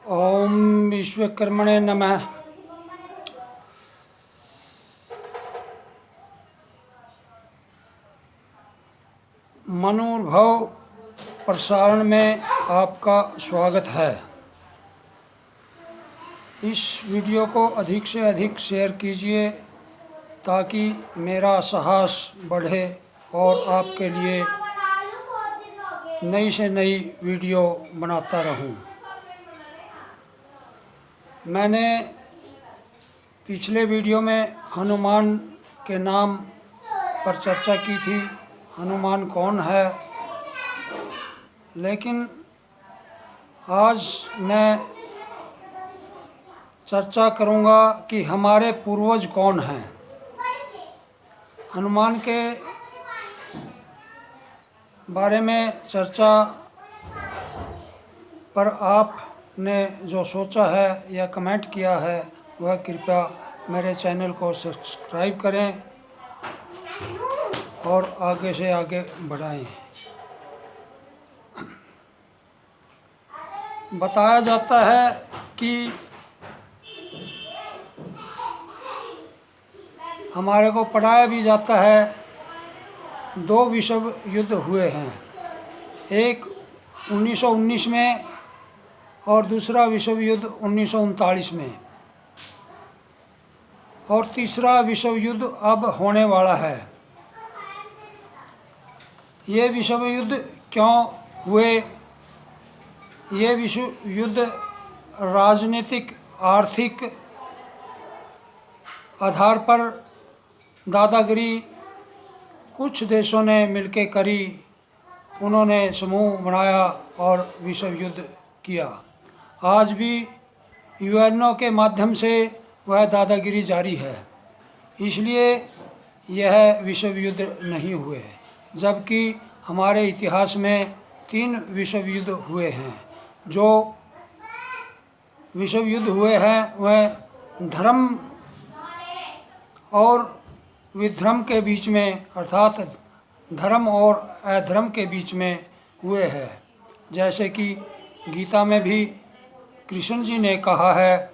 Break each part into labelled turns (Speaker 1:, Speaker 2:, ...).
Speaker 1: ओम विश्वकर्मणे नमः। मनोभव प्रसारण में आपका स्वागत है। इस वीडियो को अधिक से अधिक शेयर कीजिए ताकि मेरा साहस बढ़े और आपके लिए नई से नई वीडियो बनाता रहूं। मैंने पिछले वीडियो में हनुमान के नाम पर चर्चा की थी, हनुमान कौन है, लेकिन आज मैं चर्चा करूंगा कि हमारे पूर्वज कौन हैं। हनुमान के बारे में चर्चा पर आपने जो सोचा है या कमेंट किया है वह कृपया मेरे चैनल को सब्सक्राइब करें और आगे से आगे बढ़ाएं। बताया जाता है कि हमारे को पढ़ाया भी जाता है, दो विश्व युद्ध हुए हैं, एक 1919 में और दूसरा विश्व युद्ध 1939 में, और तीसरा विश्व युद्ध अब होने वाला है। ये विश्व युद्ध क्यों हुए? ये विश्व युद्ध राजनीतिक आर्थिक आधार पर दादागिरी कुछ देशों ने मिलकर करी। उन्होंने समूह बनाया और विश्व युद्ध किया। आज भी यूएनओ के माध्यम से वह दादागिरी जारी है, इसलिए यह विश्व युद्ध नहीं हुए। जबकि हमारे इतिहास में 3 विश्व युद्ध हुए हैं। जो विश्व युद्ध हुए हैं वह धर्म और विधर्म के बीच में, अर्थात धर्म और अधर्म के बीच में हुए हैं। जैसे कि गीता में भी कृष्ण जी ने कहा है,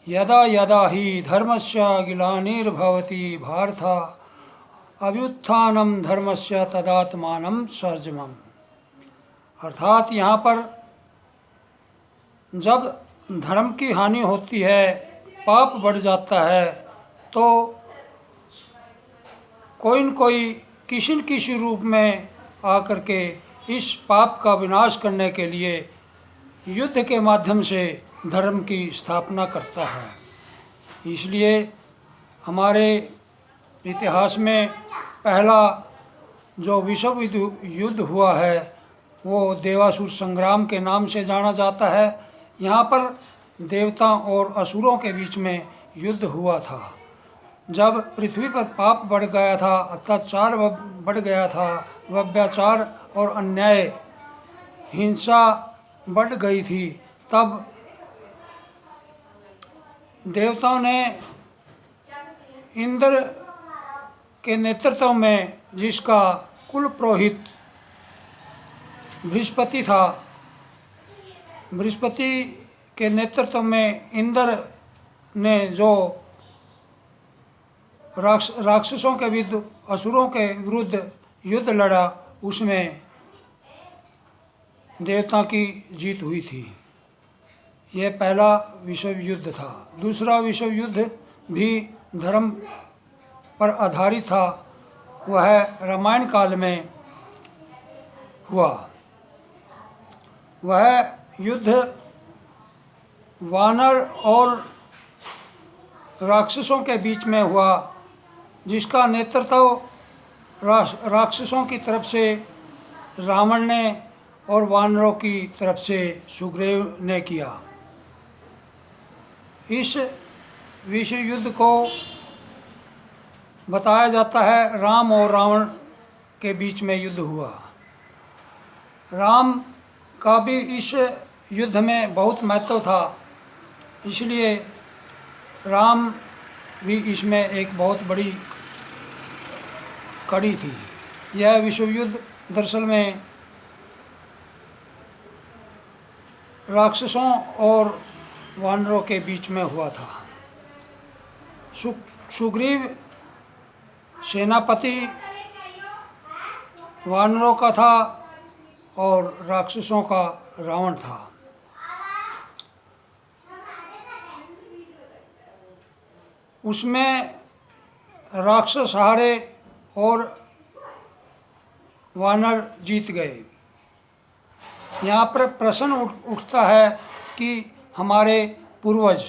Speaker 1: यदा यदा ही धर्मस्य ग्लानिर्भवति भारत अभ्युत्थानम धर्मस्य तदात्मानं सृजनम्। अर्थात यहाँ पर जब धर्म की हानि होती है, पाप बढ़ जाता है, तो कोई न कोई किसी न किसी रूप में आकर के इस पाप का विनाश करने के लिए युद्ध के माध्यम से धर्म की स्थापना करता है। इसलिए हमारे इतिहास में पहला जो विश्व युद्ध हुआ है वो देवासुर संग्राम के नाम से जाना जाता है। यहाँ पर देवता और असुरों के बीच में युद्ध हुआ था। जब पृथ्वी पर पाप बढ़ गया था, अत्याचार बढ़ गया था, व्यभिचार और अन्याय, हिंसा बढ़ गई थी, तब देवताओं ने इंद्र के नेतृत्व में, जिसका कुल पुरोहित बृहस्पति था, बृहस्पति के नेतृत्व में इंद्र ने जो राक्षसों के विरुद्ध, असुरों के विरुद्ध युद्ध लड़ा, उसमें देवता की जीत हुई थी। यह पहला विश्व युद्ध था। दूसरा विश्व युद्ध भी धर्म पर आधारित था। वह रामायण काल में हुआ। वह युद्ध वानर और राक्षसों के बीच में हुआ, जिसका नेतृत्व राक्षसों की तरफ से रावण ने और वानरों की तरफ से सुग्रीव ने किया। इस विश्व युद्ध को बताया जाता है राम और रावण के बीच में युद्ध हुआ। राम का भी इस युद्ध में बहुत महत्व था, इसलिए राम भी इसमें एक बहुत बड़ी कड़ी थी। यह विश्व युद्ध दरअसल में राक्षसों और वानरों के बीच में हुआ था। सुग्रीव सेनापति वानरों का था और राक्षसों का रावण था। उसमें राक्षस हारे और वानर जीत गए। यहाँ पर प्रश्न उठता है कि हमारे पूर्वज,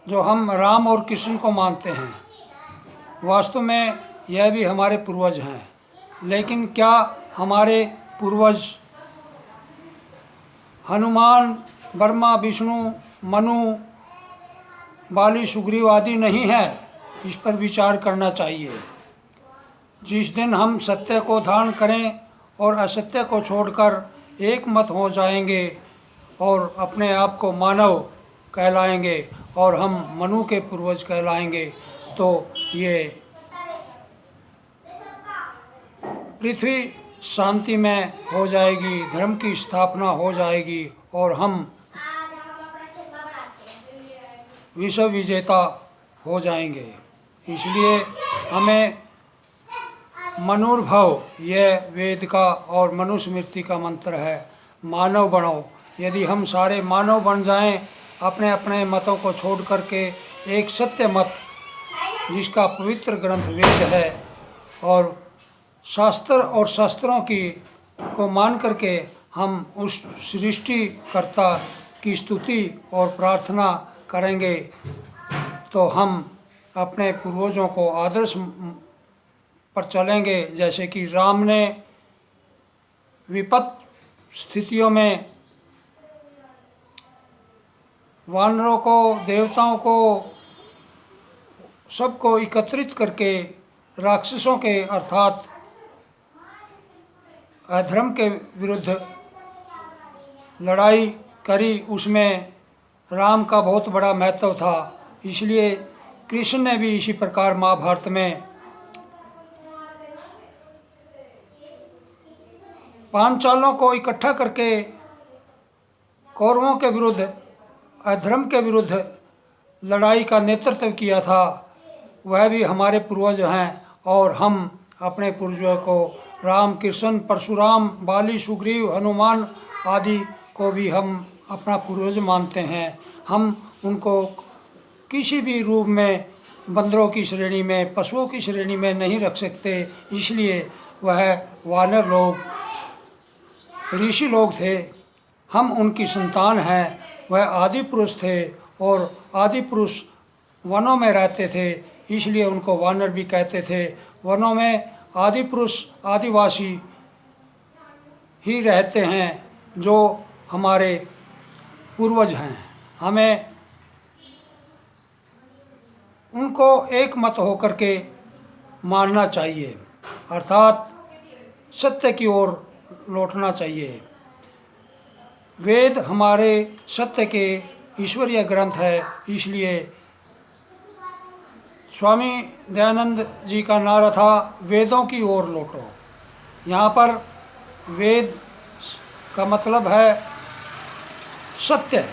Speaker 1: जो हम राम और कृष्ण को मानते हैं, वास्तव में यह भी हमारे पूर्वज हैं, लेकिन क्या हमारे पूर्वज हनुमान, ब्रह्मा, विष्णु, मनु, बाली, सुग्रीव आदि नहीं है? इस पर विचार करना चाहिए। जिस दिन हम सत्य को धारण करें और असत्य को छोड़कर एक मत हो जाएंगे और अपने आप को मानव कहलाएंगे और हम मनु के पूर्वज कहलाएंगे, तो ये पृथ्वी शांति में हो जाएगी, धर्म की स्थापना हो जाएगी और हम विश्व विजेता हो जाएंगे। इसलिए हमें मनुर्भव, यह वेद का और मनुस्मृति का मंत्र है, मानव बनो। यदि हम सारे मानव बन जाएं, अपने अपने मतों को छोड़ करके एक सत्य मत, जिसका पवित्र ग्रंथ वेद है, और शास्त्र और शास्त्रों की को मान करके हम उस सृष्टिकर्ता की स्तुति और प्रार्थना करेंगे, तो हम अपने पूर्वजों को आदर्श पर चलेंगे। जैसे कि राम ने विपत स्थितियों में वानरों को, देवताओं को, सबको एकत्रित करके राक्षसों के अर्थात अधर्म के विरुद्ध लड़ाई करी। उसमें राम का बहुत बड़ा महत्व था। इसलिए कृष्ण ने भी इसी प्रकार महाभारत में पांचालों को इकट्ठा करके कौरवों के विरुद्ध, अधर्म के विरुद्ध लड़ाई का नेतृत्व किया था। वह भी हमारे पूर्वज हैं और हम अपने पूर्वजों को राम, कृष्ण, परशुराम, बाली, सुग्रीव, हनुमान आदि को भी हम अपना पूर्वज मानते हैं। हम उनको किसी भी रूप में बंदरों की श्रेणी में, पशुओं की श्रेणी में नहीं रख सकते। इसलिए वह वानर लोग ऋषि लोग थे, हम उनकी संतान हैं। वह आदि पुरुष थे और आदि पुरुष वनों में रहते थे, इसलिए उनको वानर भी कहते थे। वनों में आदि पुरुष, आदिवासी ही रहते हैं, जो हमारे पूर्वज हैं। हमें उनको एक मत होकर के मानना चाहिए, अर्थात सत्य की ओर लौटना चाहिए। वेद हमारे सत्य के ईश्वरीय ग्रंथ है। इसलिए स्वामी दयानंद जी का नारा था, वेदों की ओर लौटो। यहाँ पर वेद का मतलब है सत्य।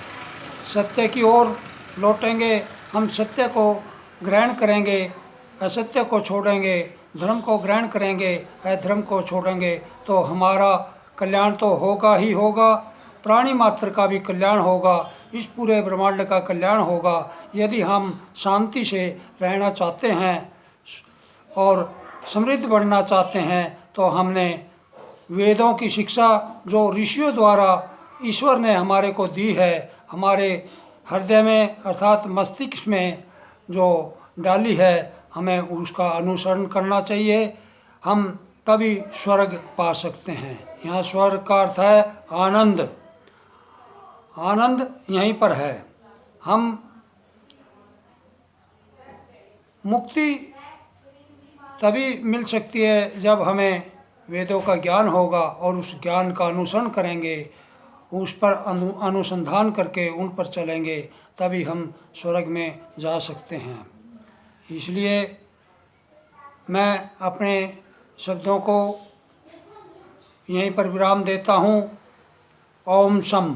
Speaker 1: सत्य की ओर लौटेंगे, हम सत्य को ग्रहण करेंगे, असत्य को छोड़ेंगे, धर्म को ग्रहण करेंगे, अधर्म को छोड़ेंगे, तो हमारा कल्याण तो होगा ही होगा, प्राणी मात्र का भी कल्याण होगा, इस पूरे ब्रह्मांड का कल्याण होगा। यदि हम शांति से रहना चाहते हैं और समृद्ध बनना चाहते हैं, तो हमने वेदों की शिक्षा जो ऋषियों द्वारा ईश्वर ने हमारे को दी है, हमारे हृदय में अर्थात मस्तिष्क में जो डाली है, हमें उसका अनुसरण करना चाहिए। हम तभी स्वर्ग पा सकते हैं। यहाँ स्वर्ग का अर्थ है आनंद। आनंद यहीं पर है। हम मुक्ति तभी मिल सकती है जब हमें वेदों का ज्ञान होगा और उस ज्ञान का अनुसरण करेंगे, उस पर अनुसंधान करके उन पर चलेंगे, तभी हम स्वर्ग में जा सकते हैं। इसलिए मैं अपने शब्दों को यहीं पर विराम देता हूँ। ओम शम।